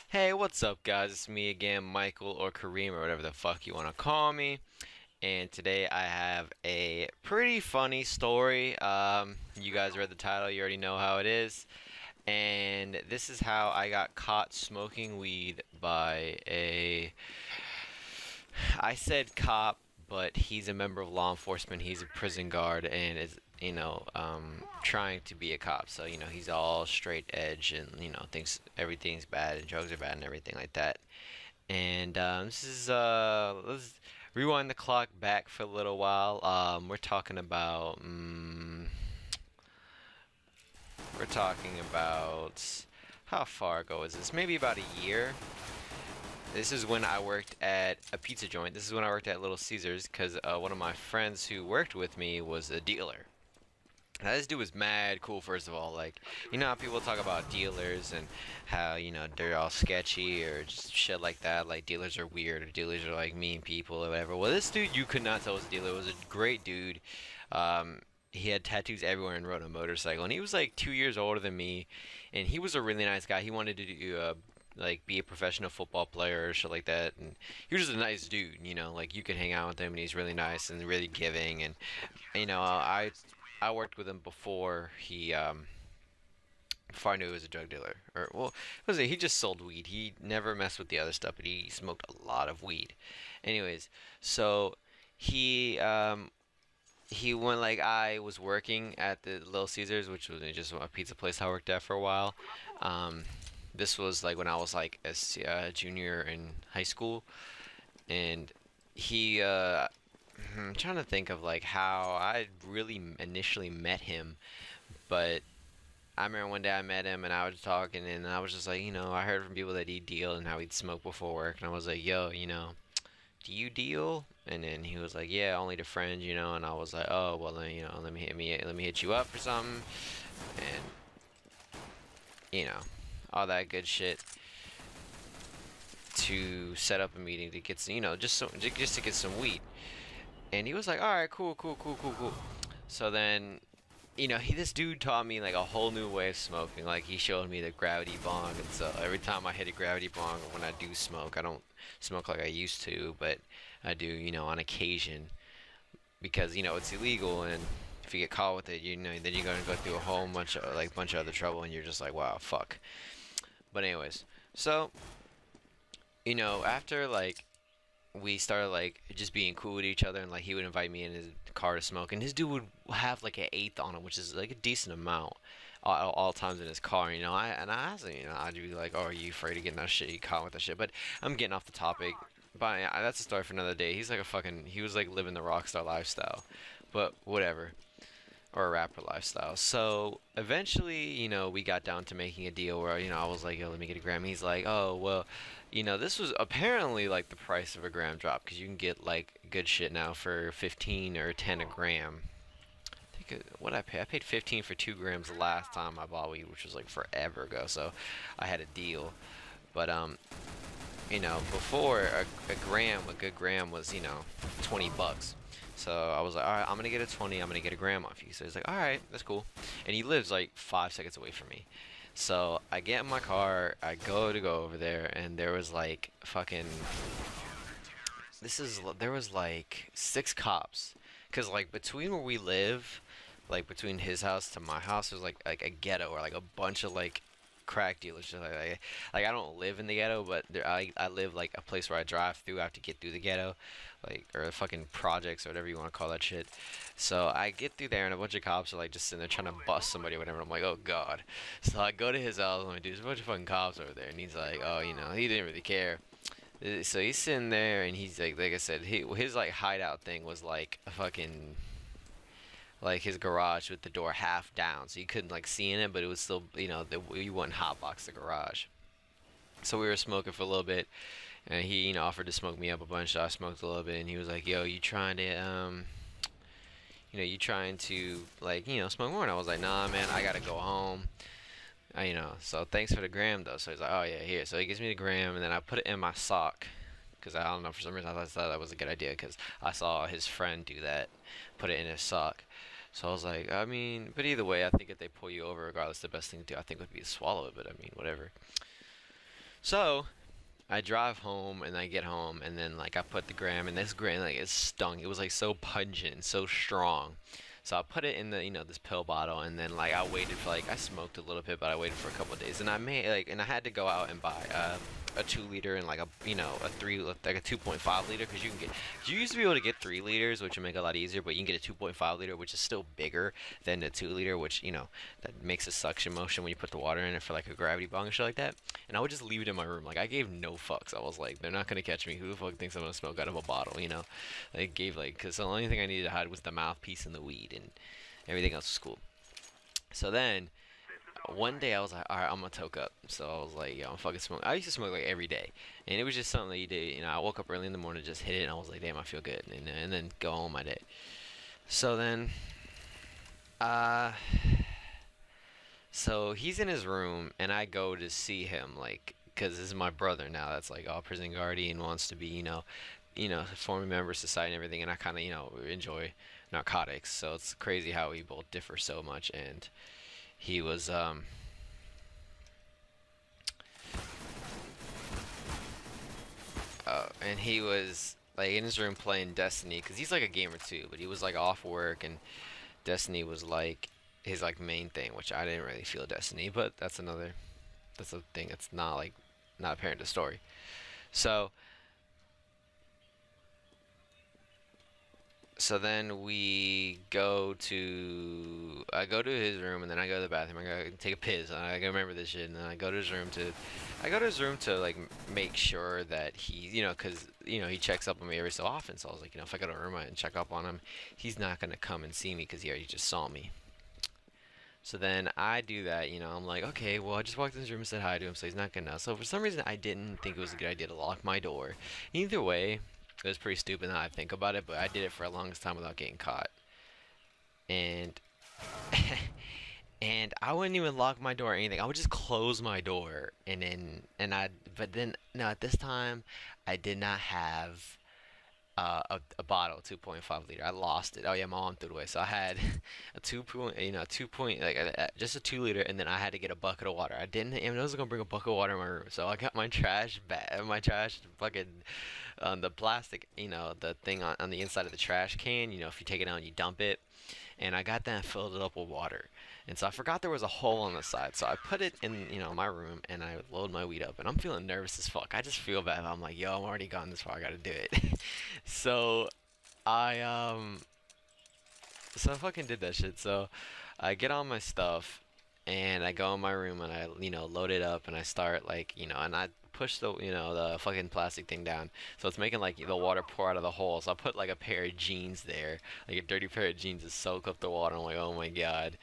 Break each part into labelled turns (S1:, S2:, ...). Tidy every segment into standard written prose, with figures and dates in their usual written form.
S1: Hey, what's up, guys? It's me again, Michael or Kareem or whatever the fuck you want to call me. And today I have a pretty funny story. You guys read the title, you already know how it is. And this is how I got caught smoking weed by I said cop, but he's a member of law enforcement. He's a prison guard and is, trying to be a cop. So, he's all straight edge and, thinks everything's bad and drugs are bad and everything like that. And let's rewind the clock back for a little while. We're talking about, how far ago is this? Maybe about a year. This is when I worked at a pizza joint. This is when I worked at Little Caesars because one of my friends who worked with me was a dealer. Now, this dude was mad cool, first of all. Like, you know how people talk about dealers and how, they're all sketchy or just shit like that. Like, dealers are weird or dealers are like mean people or whatever. Well, this dude, you could not tell was a dealer. It was a great dude. He had tattoos everywhere and rode a motorcycle. And he was like 2 years older than me. And he was a really nice guy. He wanted to do, like be a professional football player or shit like that, and he was just a nice dude, like you could hang out with him and he's really nice and really giving. And I worked with him before I knew he was a drug dealer. Or, well, what was it? He just sold weed. He never messed with the other stuff, but he smoked a lot of weed. Anyways, so he he went, like, I was working at the Little Caesars, which was just a pizza place I worked at for a while. Um, this was like when I was like a junior in high school, and he I'm trying to think of like how I really initially met him, but I remember one day I met him and I was talking and I was just like, I heard from people that he deal and how he'd smoke before work, and I was like, yo, do you deal? And then he was like, yeah, only to friends, and I was like, oh, well, then, let me hit you up for something, and you know, all that good shit to set up a meeting to get some, just to get some weed. And he was like, all right, cool, cool, cool, cool, cool. So then, this dude taught me like a whole new way of smoking. Like, he showed me the gravity bong, and so every time I hit a gravity bong, when I do smoke, I don't smoke like I used to, but I do, on occasion, because it's illegal, and if you get caught with it, then you're gonna go through a whole bunch of other trouble, and you're just like, wow, fuck. But anyways, so after like we started like just being cool with each other, and like he would invite me in his car to smoke, and his dude would have like an eighth on him, which is like a decent amount all times in his car. I asked him, I'd be like, oh, are you afraid of getting that shit? You caught with that shit? But I'm getting off the topic. But yeah, that's a story for another day. He was like living the rock star lifestyle, but whatever, or a rapper lifestyle. So eventually, we got down to making a deal where, I was like, yo, let me get a gram. He's like, oh, well, this was apparently like the price of a gram drop, because you can get like good shit now for 15 or 10 a gram. I think what I paid? I paid 15 for 2 grams the last time I bought weed, which was like forever ago. So I had a deal. But before a good gram was 20 bucks. So I was like, all right, I'm gonna get a 20. I'm gonna get a gram off you. So he's like, all right, that's cool. And he lives like 5 seconds away from me. So I get in my car, I go over there, and there was like fucking there was like 6 cops, cause like between where we live, like between his house to my house, there's like a ghetto or like a bunch of like crack dealers. Just like I don't live in the ghetto, but I live like a place where I drive through. I have to get through the ghetto, like, or fucking projects or whatever you want to call that shit. So I get through there and a bunch of cops are like just sitting there trying to bust somebody or whatever. I'm like, oh god. So I go to his house. I'm like, dude, there's a bunch of fucking cops over there, and he's like, oh, he didn't really care. So he's sitting there and he's like I said, his like hideout thing was like a fucking like his garage with the door half down, so you couldn't like see in it, but it was still, you wouldn't hotbox the garage. So we were smoking for a little bit, and he, offered to smoke me up a bunch. So I smoked a little bit, and he was like, "Yo, you trying to like, smoke more?" And I was like, "Nah, man, I gotta go home." So thanks for the gram though. So he's like, "Oh yeah, here." So he gives me the gram, and then I put it in my sock, because I don't know, for some reason I thought that was a good idea, because I saw his friend do that, put it in his sock. So I was like, I mean, but either way, I think if they pull you over, regardless, the best thing to do, I think, would be to swallow it. But I mean, whatever. So I drive home and I get home and then like I put the gram and this gram like it stung. It was like so pungent and so strong. So I put it in the this pill bottle and then like I waited for like I smoked a little bit but I waited for a couple of days and I made like and I had to go out and buy a 2 liter and like a a 3 like a 2.5 liter because you used to be able to get 3 liters which would make it a lot easier but you can get a 2.5 liter which is still bigger than the 2 liter which that makes a suction motion when you put the water in it for like a gravity bong and shit like that. And I would just leave it in my room. Like I gave no fucks. I was like, they're not gonna catch me. Who the fuck thinks I'm gonna smoke out of a bottle? I gave like, cause the only thing I needed to hide was the mouthpiece and the weed, and everything else was cool. So then one day I was like, all right, I'm gonna toke up. So I was like, yo, I'm fucking smoking. I used to smoke like every day, and it was just something that you did. I woke up early in the morning, just hit it, and I was like, damn, I feel good, and then go on my day. So then, uh, so he's in his room, and I go to see him, like, because this is my brother now. That's like all prison guardian wants to be, former member of society and everything. And I kind of, enjoy narcotics. So it's crazy how we both differ so much. And he was, and he was like in his room playing Destiny, because he's like a gamer too. But he was like off work, and Destiny was like his like main thing, which I didn't really feel Destiny, but that's a thing that's not like not apparent to the story. So then I go to his room and then I go to the bathroom. I gotta take a piss. And I gotta remember this shit, and then I go to his room to like make sure that he, cause he checks up on me every so often. So I was like, if I go to a room and check up on him, he's not gonna come and see me because he already just saw me. So then I do that, I'm like, okay, well, I just walked in his room and said hi to him, so he's not gonna know. So for some reason, I didn't think it was a good idea to lock my door. Either way, it was pretty stupid now I think about it, but I did it for a longest time without getting caught. And and I wouldn't even lock my door or anything. I would just close my door, but then no, at this time, I did not have a bottle, 2.5 liter. I lost it. Oh yeah, my mom threw it away. So I had a 2 point, like just a 2 liter, and then I had to get a bucket of water. I didn't even know I was gonna bring a bucket of water in my room. So I got my trash bag, my trash bucket, the plastic, the thing on the inside of the trash can. If you take it out and you dump it, and I got that and filled it up with water. And so I forgot there was a hole on the side. So I put it in, my room and I load my weed up. And I'm feeling nervous as fuck. I just feel bad. I'm like, yo, I'm already gone this far. I gotta do it. So I, so I fucking did that shit. So I get all my stuff and I go in my room and I, load it up and I start like, and I push the fucking plastic thing down. So it's making like the water pour out of the hole. So I put like a pair of jeans there, like a dirty pair of jeans to soak up the water. I'm like, oh my god.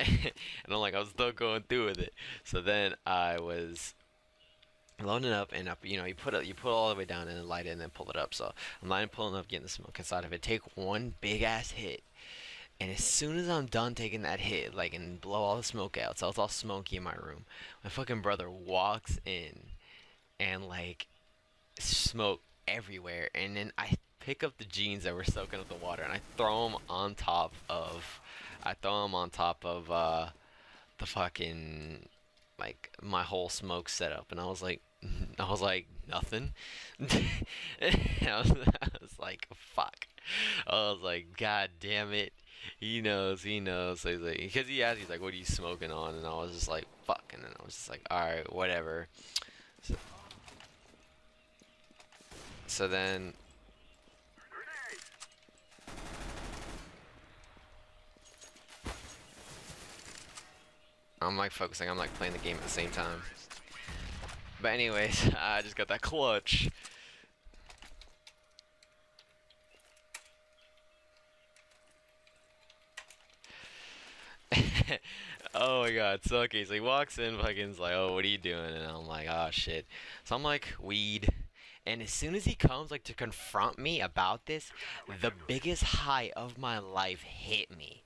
S1: And I'm like, I was still going through with it. So then I was loading it up, and you put it all the way down and then light it and then pull it up. So I'm lighting, pulling up, getting the smoke inside of it. Take one big ass hit, and as soon as I'm done taking that hit, like and blow all the smoke out, so it's all smoky in my room. My fucking brother walks in, and like smoke everywhere, and then I pick up the jeans that were soaking up the water, and I throw them on top of the fucking like my whole smoke setup, and I was like, nothing. I was like, fuck. I was like, god damn it. He knows. So he's like, because he asked, he's like, what are you smoking on? And I was just like, fuck. And then I was just like, all right, whatever. So, so then I'm like focusing. I'm like playing the game at the same time. But anyways, I just got that clutch. Oh my god. So okay, so he walks in, fucking's like, oh, what are you doing? And I'm like, oh shit. So I'm like, weed. And as soon as he comes like to confront me about this, the biggest high of my life hit me.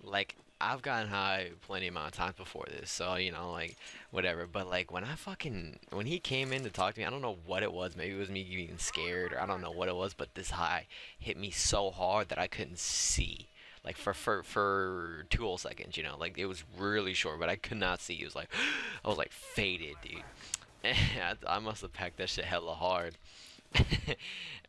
S1: Like I've gotten high plenty amount of times before this, so like whatever. But like when he came in to talk to me, I don't know what it was. Maybe it was me getting scared, or I don't know what it was. But this high hit me so hard that I couldn't see. Like for 2 whole seconds, like it was really short, but I could not see. It was like I was like faded, dude. I must have packed that shit hella hard.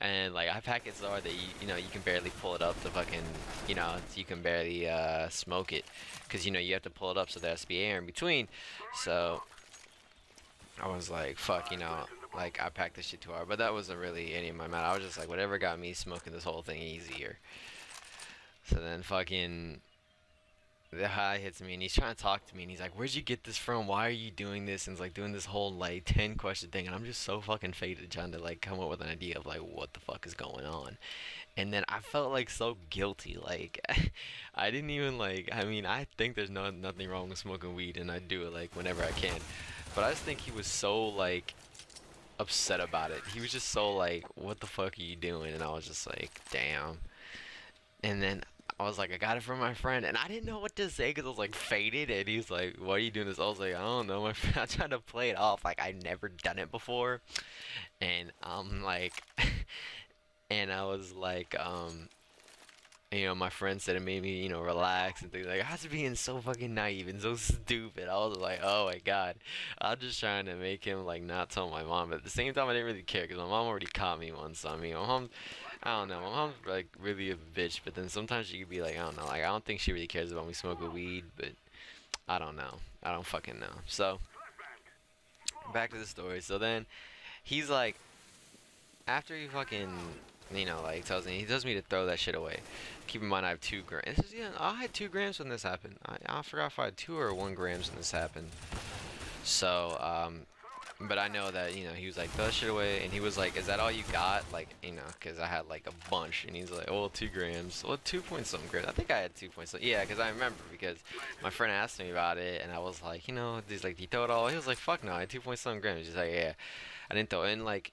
S1: And like I pack it so hard that you know you can barely pull it up to fucking you can barely smoke it because you have to pull it up so there has to be air in between. So I was like fuck like I packed this shit too hard, but that wasn't really any of my mind. I was just like whatever got me smoking this whole thing easier. So then fucking the high hits me and he's trying to talk to me and he's like, where'd you get this from? Why are you doing this? And he's like doing this whole like 10 question thing and I'm just so fucking faded trying to like come up with an idea of like what the fuck is going on. And then I felt like so guilty. Like I didn't even like I mean I think there's nothing wrong with smoking weed and I do it like whenever I can. But I just think he was so like upset about it. He was just so like, what the fuck are you doing? And I was just like, damn. And then I was like, I got it from my friend, and I didn't know what to say because I was like faded, and he's like, why are you doing this? I was like, I don't know, my friend. I tried to play it off like I'd never done it before, and I'm like, and I was like, my friend said it made me, relax and things like I was being so fucking naive and so stupid. I was like, oh my god, I'm just trying to make him like not tell my mom, but at the same time I didn't really care because my mom already caught me once. So, I mean, my mom, I don't know, my mom's like really a bitch, but then sometimes she could be like, I don't know, like I don't think she really cares about me smoking weed, but I don't know, I don't fucking know. So back to the story. So then he's like, after he fucking like he tells me to throw that shit away. Keep in mind I have 2 grams. Yeah, I had 2 grams when this happened. I forgot if I had 2 or 1 grams when this happened. So, but I know that, he was like, throw that shit away. And he was like, is that all you got? Like, because I had like a bunch. And he's like, oh, 2 grams. Well, 2 point something grams. I think I had 2 point something. Yeah, because I remember because my friend asked me about it. And I was like, he's like, do you throw it all? He was like, fuck no, I had 2 point something grams. He's like, yeah. I didn't throw it in like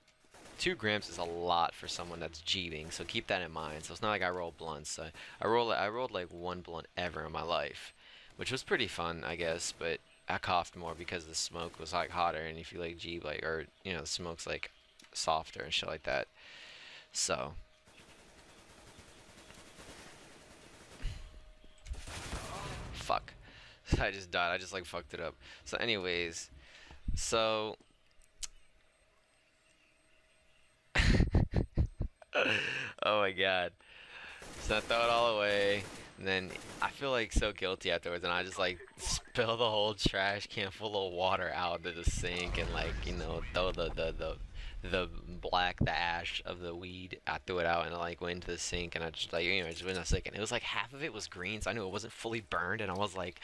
S1: 2 grams is a lot for someone that's jeebing, so keep that in mind. So it's not like I roll blunts. I rolled like 1 blunt ever in my life, which was pretty fun, I guess. But I coughed more because the smoke was like hotter, and if you like jeeb, like or the smoke's like softer and shit like that. So fuck, I just died. I just like fucked it up. So anyways, so. Oh my god. So I throw it all away, and then I feel like so guilty afterwards, and I just like spill the whole trash can full of water out into the sink, and like throw the ash of the weed. I threw it out and it like went into the sink, and I just like just went in a second. It was like half of it was green, so I knew it wasn't fully burned, and I was like,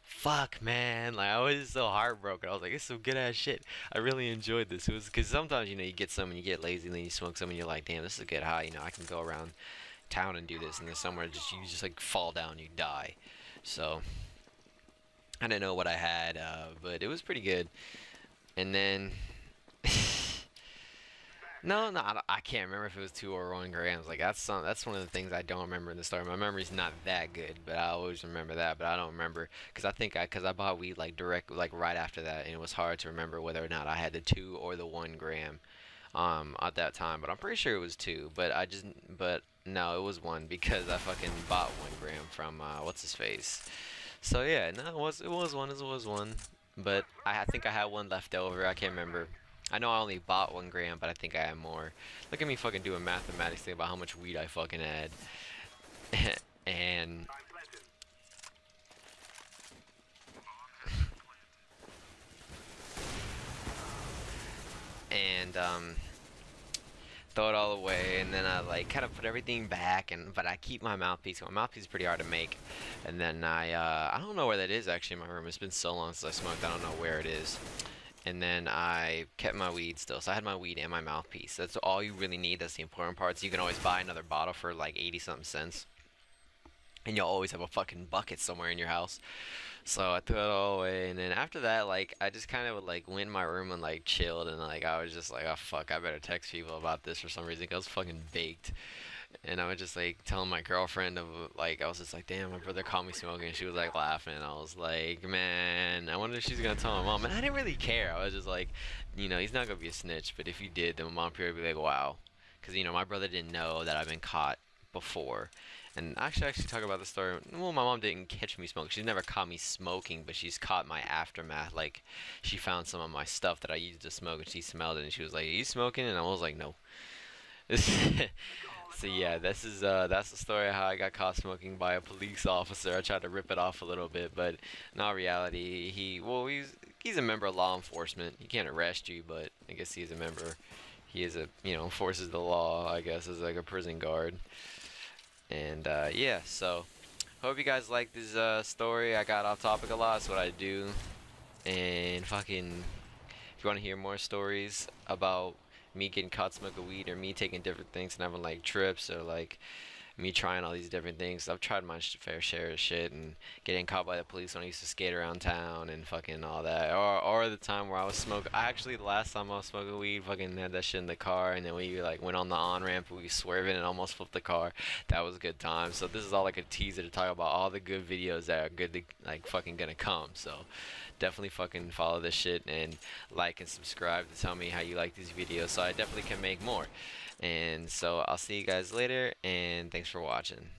S1: fuck man, like I was so heartbroken. I was like, it's some good ass shit. I really enjoyed this. It was because sometimes you get some and you get lazy, and then you smoke some and you're like, damn, this is a good high. I can go around town and do this, and then somewhere you just like fall down, you die. So I didn't know what I had, but it was pretty good. And then no, I can't remember if it was 2 or 1 grams. Like that's one of the things I don't remember in the story. My memory's not that good, but I always remember that. But I don't remember because I bought weed like right after that, and it was hard to remember whether or not I had the 2 or the 1 gram at that time. But I'm pretty sure it was 2. But no, it was 1 because I fucking bought 1 gram from what's his face. So yeah, no, it was 1. But I think I had 1 left over. I can't remember. I know I only bought 1 gram, but I think I had more. Look at me fucking doing mathematics thing about how much weed I fucking had. and and throw it all away, and then I like kind of put everything back, but I keep my mouthpiece. My mouthpiece is pretty hard to make, and then I don't know where that is actually in my room. It's been so long since I smoked. I don't know where it is. And then I kept my weed still. So I had my weed and my mouthpiece. That's all you really need. That's the important part. So you can always buy another bottle for like 80 something cents. And you'll always have a fucking bucket somewhere in your house. So I threw it all away. And then after that, like, I just kind of would like went in my room and like chilled. And like, I was just like, oh fuck, I better text people about this for some reason. 'Cause I was fucking baked. And I was just like telling my girlfriend of like I was just like, damn, my brother caught me smoking, and she was like laughing, and I was like, man, I wonder if she's gonna tell my mom. And I didn't really care. I was just like, he's not gonna be a snitch, but if he did, then my mom would be like, wow, because my brother didn't know that I've been caught before, And actually talk about the story. Well, my mom didn't catch me smoking. She's never caught me smoking, but she's caught my aftermath. Like, she found some of my stuff that I used to smoke, and she smelled it, and she was like, "Are you smoking?" And I was like, "No." So yeah, that's the story of how I got caught smoking by a police officer. I tried to rip it off a little bit, but in all reality, he's a member of law enforcement. He can't arrest you, but I guess he's a member. He is a enforces the law. I guess as like a prison guard. And yeah, so hope you guys like this story. I got off topic a lot. That's what I do. And fucking, if you want to hear more stories about me getting caught smoking weed or me taking different things and having like trips or like me trying all these different things. I've tried my fair share of shit and getting caught by the police when I used to skate around town and fucking all that. Or the time where I was smoking. I actually, the last time I was smoking weed, fucking had that shit in the car, and then we like went on the on ramp, we swerving and almost flipped the car. That was a good time. So this is all like a teaser to talk about all the good videos that are good to like fucking gonna come. So definitely fucking follow this shit and like and subscribe to tell me how you like these videos so I definitely can make more. And so I'll see you guys later, and thanks for watching.